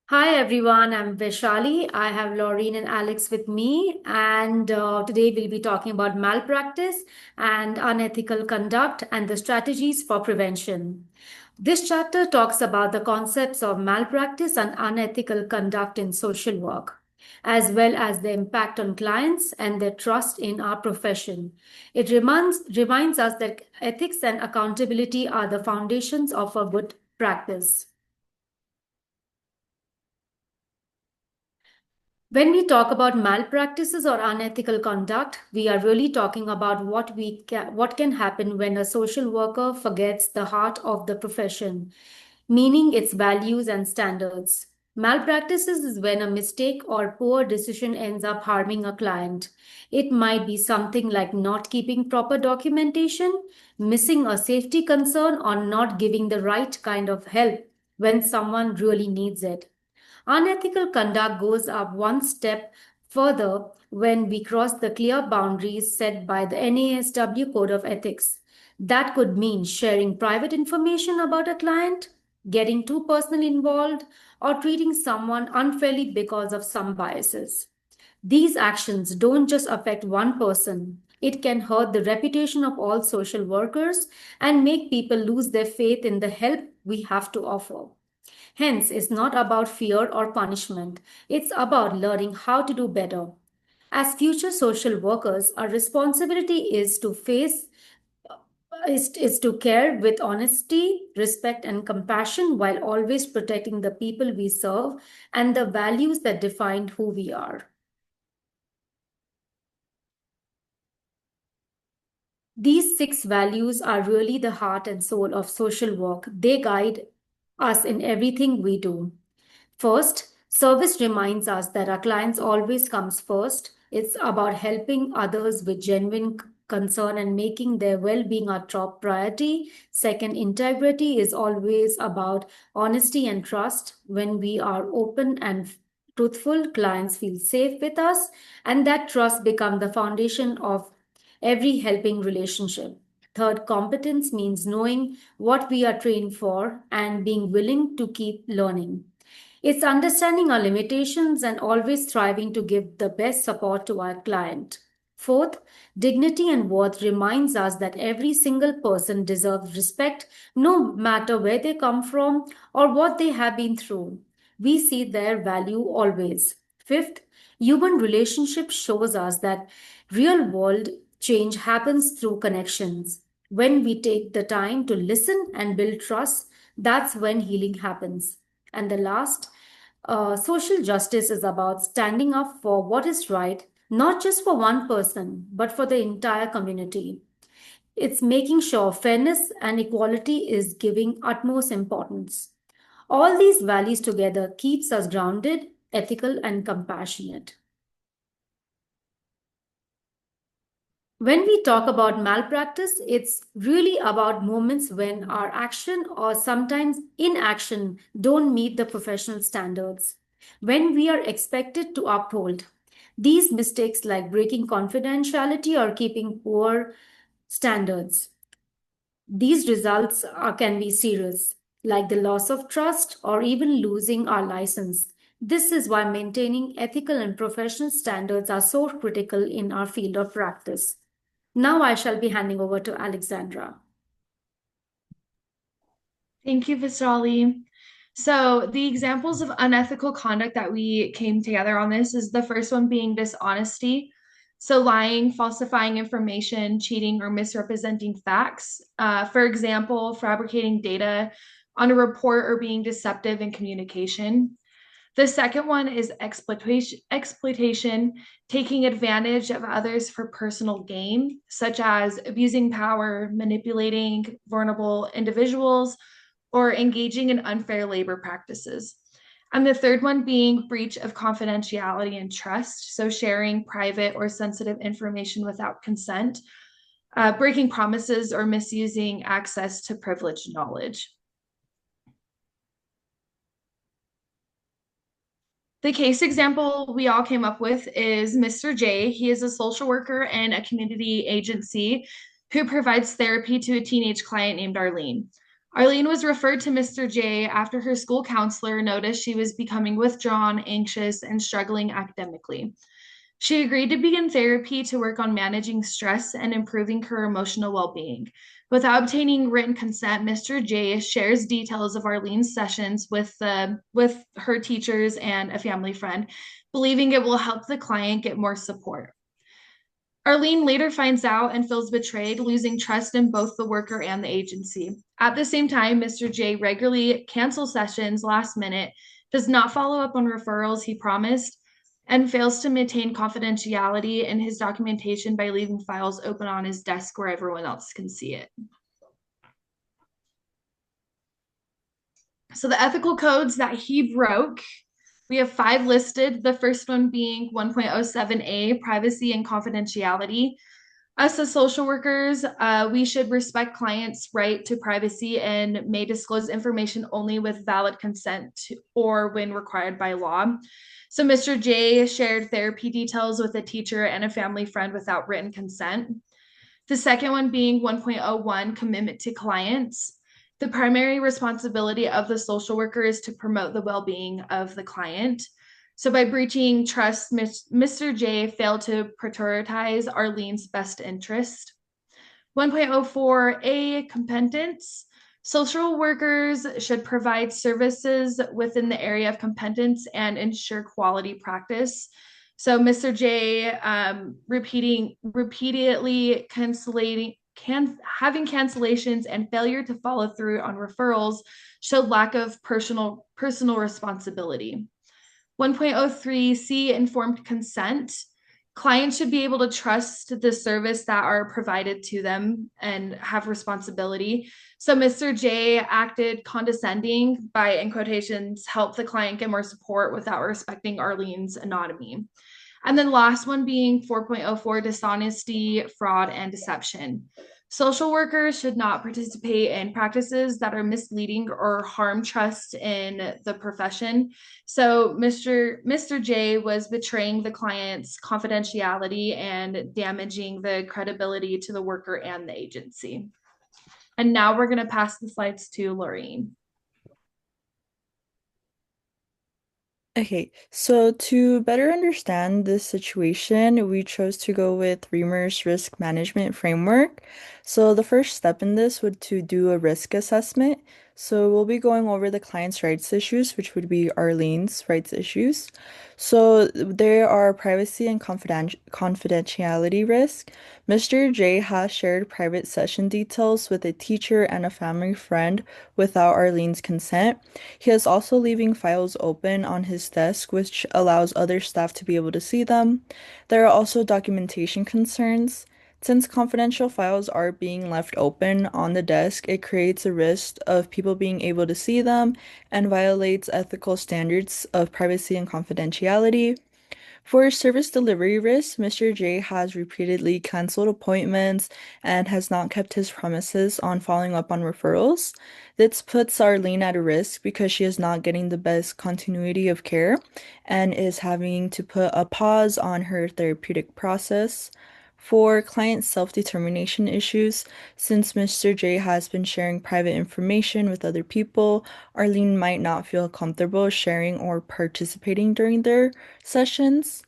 Hi everyone, I'm Vaishali. I have Laureen and Alex with me, and today we'll be talking about malpractice and unethical conduct and the strategies for prevention. This chapter talks about the concepts of malpractice and unethical conduct in social work, as well as the impact on clients and their trust in our profession. It reminds us that ethics and accountability are the foundations of a good practice. When we talk about malpractices or unethical conduct, we are really talking about what can happen when a social worker forgets the heart of the profession, meaning its values and standards. Malpractices is when a mistake or poor decision ends up harming a client. It might be something like not keeping proper documentation, missing a safety concern, or not giving the right kind of help when someone really needs it. Unethical conduct goes up one step further when we cross the clear boundaries set by the NASW Code of Ethics. That could mean sharing private information about a client, getting too personally involved, or treating someone unfairly because of some biases. These actions don't just affect one person, it can hurt the reputation of all social workers and make people lose their faith in the help we have to offer. Hence, it's not about fear or punishment, it's about learning how to do better. As future social workers, our responsibility is to care with honesty, respect, and compassion while always protecting the people we serve and the values that define who we are. These six values are really the heart and soul of social work. They guide us in everything we do. First, service reminds us that our clients always comes first. It's about helping others with genuine concern and making their well-being our top priority. Second, integrity is always about honesty and trust. When we are open and truthful, clients feel safe with us, and that trust becomes the foundation of every helping relationship. Third, competence means knowing what we are trained for and being willing to keep learning. It's understanding our limitations and always striving to give the best support to our client. Fourth, dignity and worth reminds us that every single person deserves respect no matter where they come from or what they have been through. We see their value always. Fifth, human relationship shows us that real world change happens through connections. When we take the time to listen and build trust, that's when healing happens. And the last, social justice is about standing up for what is right, not just for one person, but for the entire community. It's making sure fairness and equality is giving utmost importance. All these values together keeps us grounded, ethical, and compassionate. When we talk about malpractice, it's really about moments when our action or sometimes inaction don't meet the professional standards. When we are expected to uphold these mistakes like breaking confidentiality or keeping poor standards, these results can be serious, like the loss of trust or even losing our license. This is why maintaining ethical and professional standards are so critical in our field of practice. Now I shall be handing over to Alexandra. Thank you, Visali. So, the examples of unethical conduct that we came together on this is the first one being dishonesty. So, lying, falsifying information, cheating, or misrepresenting facts. For example, fabricating data on a report or being deceptive in communication. The second one is exploitation, taking advantage of others for personal gain, such as abusing power, manipulating vulnerable individuals, or engaging in unfair labor practices. And the third one being breach of confidentiality and trust, so sharing private or sensitive information without consent, breaking promises, or misusing access to privileged knowledge. The case example we all came up with is Mr. J. He is a social worker and a community agency who provides therapy to a teenage client named Arlene. Arlene was referred to Mr. J after her school counselor noticed she was becoming withdrawn, anxious, and struggling academically. She agreed to begin therapy to work on managing stress and improving her emotional well being. Without obtaining written consent, Mr. J shares details of Arlene's sessions with her teachers and a family friend, believing it will help the client get more support. Arlene later finds out and feels betrayed, losing trust in both the worker and the agency. At the same time, Mr. J regularly cancels sessions last minute, does not follow up on referrals he promised, and fails to maintain confidentiality in his documentation by leaving files open on his desk where everyone else can see it. So, the ethical codes that he broke, we have 5 listed. The first one being 1.07A, privacy and confidentiality. Us as social workers, we should respect clients' right to privacy and may disclose information only with valid consent or when required by law. So Mr. J shared therapy details with a teacher and a family friend without written consent. The second one being 1.01, commitment to clients. The primary responsibility of the social worker is to promote the well-being of the client. So by breaching trust, Mr. J failed to prioritize Arlene's best interest. 1.04A, competence. Social workers should provide services within the area of competence and ensure quality practice. So Mr. J repeatedly having cancellations and failure to follow through on referrals showed lack of personal responsibility. 1.03C, informed consent. Clients should be able to trust the service that are provided to them and have responsibility. So Mr. J acted condescending by, in quotations, help the client get more support without respecting Arlene's anatomy. And then last one being 4.04, dishonesty, fraud, and deception. Social workers should not participate in practices that are misleading or harm trust in the profession. So Mr. J was betraying the client's confidentiality and damaging the credibility to the worker and the agency. And now we're going to pass the slides to Laureen. Okay, so to better understand this situation, we chose to go with Reamer's risk management framework. So the first step in this would to do a risk assessment. So we'll be going over the client's rights issues, which would be Arlene's rights issues. So there are privacy and confidentiality risk. Mr. J has shared private session details with a teacher and a family friend without Arlene's consent. He is also leaving files open on his desk, which allows other staff to be able to see them. There are also documentation concerns. Since confidential files are being left open on the desk, it creates a risk of people being able to see them and violates ethical standards of privacy and confidentiality. For service delivery risk, Mr. J has repeatedly canceled appointments and has not kept his promises on following up on referrals. This puts Arlene at a risk because she is not getting the best continuity of care and is having to put a pause on her therapeutic process. For client self-determination issues, since Mr. J has been sharing private information with other people, Arlene might not feel comfortable sharing or participating during their sessions.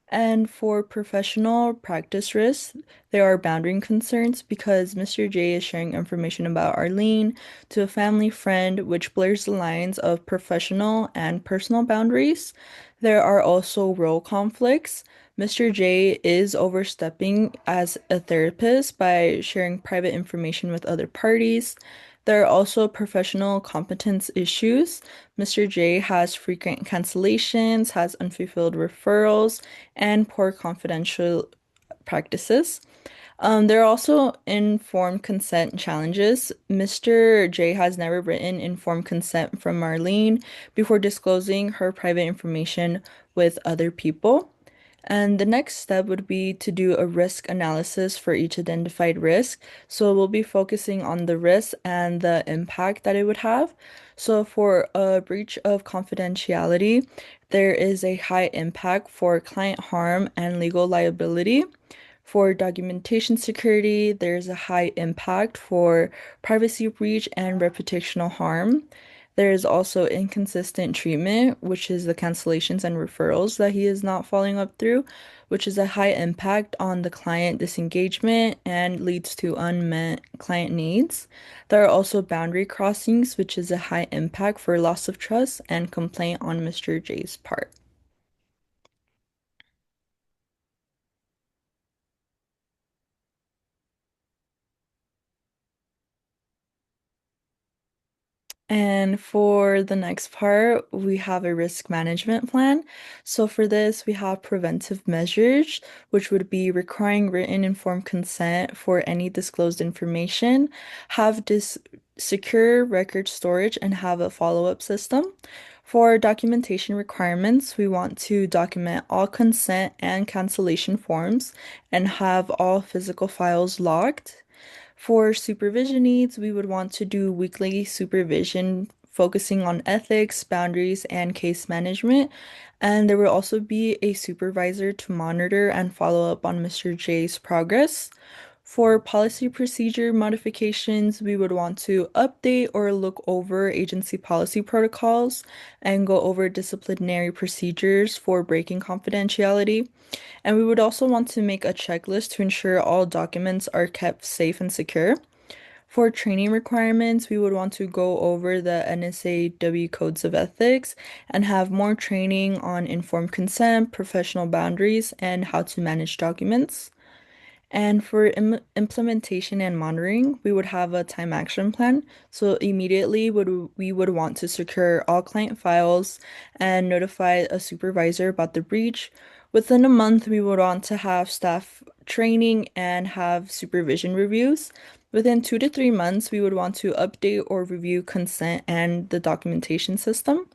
And for professional practice risks, there are boundary concerns because Mr. J is sharing information about Arlene to a family friend, which blurs the lines of professional and personal boundaries. There are also role conflicts. Mr. J is overstepping as a therapist by sharing private information with other parties. There are also professional competence issues. Mr. J has frequent cancellations, has unfulfilled referrals, and poor confidential practices. There are also informed consent challenges. Mr. J has never written informed consent from Marlene before disclosing her private information with other people. And the next step would be to do a risk analysis for each identified risk. So we'll be focusing on the risk and the impact that it would have. So for a breach of confidentiality, there is a high impact for client harm and legal liability. For documentation security, there's a high impact for privacy breach and reputational harm. There is also inconsistent treatment, which is the cancellations and referrals that he is not following up through, which is a high impact on the client disengagement and leads to unmet client needs. There are also boundary crossings, which is a high impact for loss of trust and complaint on Mr. J's part. And for the next part, we have a risk management plan. So for this, we have preventive measures, which would be requiring written informed consent for any disclosed information, have this secure record storage, and have a follow-up system. For documentation requirements, we want to document all consent and cancellation forms and have all physical files logged. For supervision needs, we would want to do weekly supervision focusing on ethics, boundaries, and case management. And there will also be a supervisor to monitor and follow up on Mr. J's progress. For policy procedure modifications, we would want to update or look over agency policy protocols and go over disciplinary procedures for breaking confidentiality. And we would also want to make a checklist to ensure all documents are kept safe and secure. For training requirements, we would want to go over the NSAW codes of ethics and have more training on informed consent, professional boundaries, and how to manage documents. And for implementation and monitoring, we would have a time action plan. So immediately we would want to secure all client files and notify a supervisor about the breach. Within a month, we would want to have staff training and have supervision reviews. Within 2 to 3 months, we would want to update or review consent and the documentation system.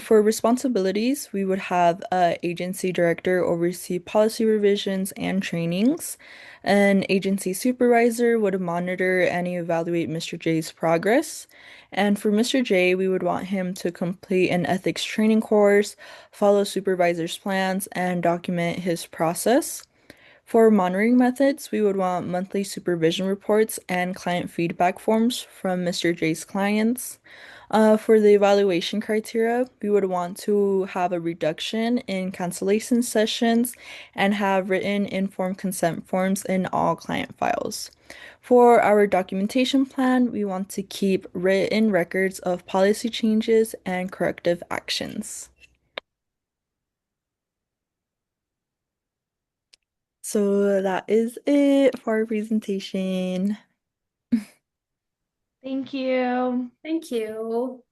For responsibilities, we would have a agency director oversee policy revisions and trainings. An agency supervisor would monitor and evaluate Mr. J's progress. And for Mr. J, we would want him to complete an ethics training course, follow supervisor's plans, and document his process. For monitoring methods, we would want monthly supervision reports and client feedback forms from Mr. J's clients. For the evaluation criteria, we would want to have a reduction in cancellation sessions and have written informed consent forms in all client files. For our documentation plan, we want to keep written records of policy changes and corrective actions. So that is it for our presentation. Thank you. Thank you.